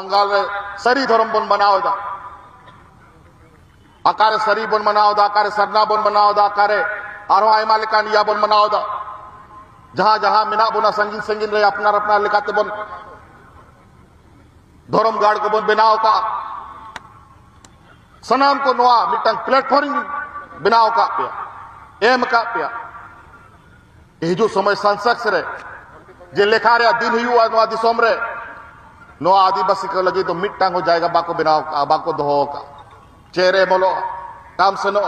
बंगाल सरी धर्म बन बनावदा आकारे सरी बन बनावदा आकारे सरना बन बनावदा आकारे आरो आयमा लेकान या बन बनावदा जहां जहां मिना बना संगीन संगीन रे अपना अपना लेकाते बन धर्म गाड़ को बन बनाव का सनाम को नोआ मिटन प्लेटफॉर्म बनाव का पे एम का पे हिजु समय संसद रे जे लेखा रे दिन हुआ नोआ दिसोम रे नोआ आदिवासी को लगी तो मिटटांग हो जाएगा बाको बनाव का बाको दोहो का चेहरे बोलो काम सनो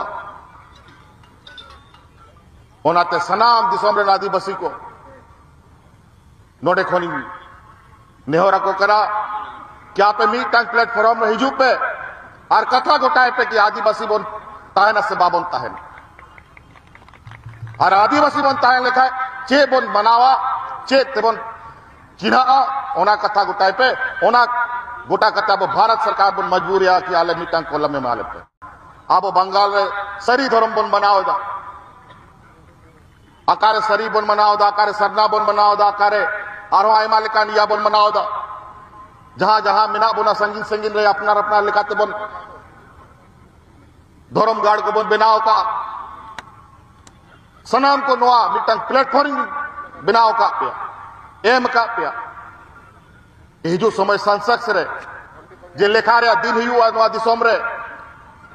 ओनाते सनाम दिसोम रे आदिवासी को नोडे खोनी नेहरा को करा क्या पे मिटटांग प्लेटफॉर्म रे हिजु पे और कथा गोटाए पे कि आदिवासी बन ताहना से बाबन ताहन और आदिवासी बन ताहन लेखा चे बन बनावा चे तेबन चिन्हा ओना कथा गोटाए पे ओना गोटा कथा अब भारत सरकार बन मजबूर या कि आले मिटांग कोलम में माले पे अब बंगाल रे सरी धर्म बन बनावदा आकारे सरी बन बनावदा आकारे सरना बन बनावदा आकारे आरो आयमा लेकान या बन बनावदा जहां जहां मिना बना संगीन संगीन रे अपना अपना लेकाते बन धर्म गाड़ को बन बनाव का सनाम को नोआ मिटन प्लेटफॉर्म बनाव का पे एम का पे हिजु समय संसद रे जे लेखा रे दिन हुआ नोआ दिसोम रे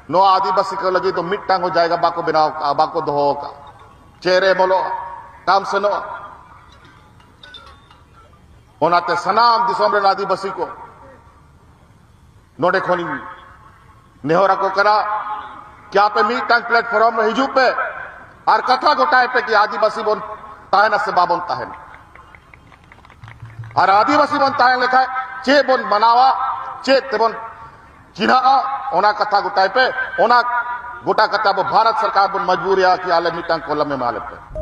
नोआ आदिवासी को लगी तो मिटटांग हो जाएगा बाको बनाव का बाको दोहो का चेहरे बोलो काम सनो ओनाते सनाम दिसोम रे आदिवासी को नोडे खोनी नेहरा को करा क्या पे मिटटांग प्लेटफॉर्म रे हिजु पे और कथा गोटाए पे कि आदिवासी बन ताहना से बाबन ताहन और आदिवासी बन ताहन लेखा चे बन बनावा चे तेबन चिन्हा ओना कथा गोटाए पे ओना गोटा कथा अब भारत सरकार बन मजबूर या कि आले मिटांग कोलम में माले पे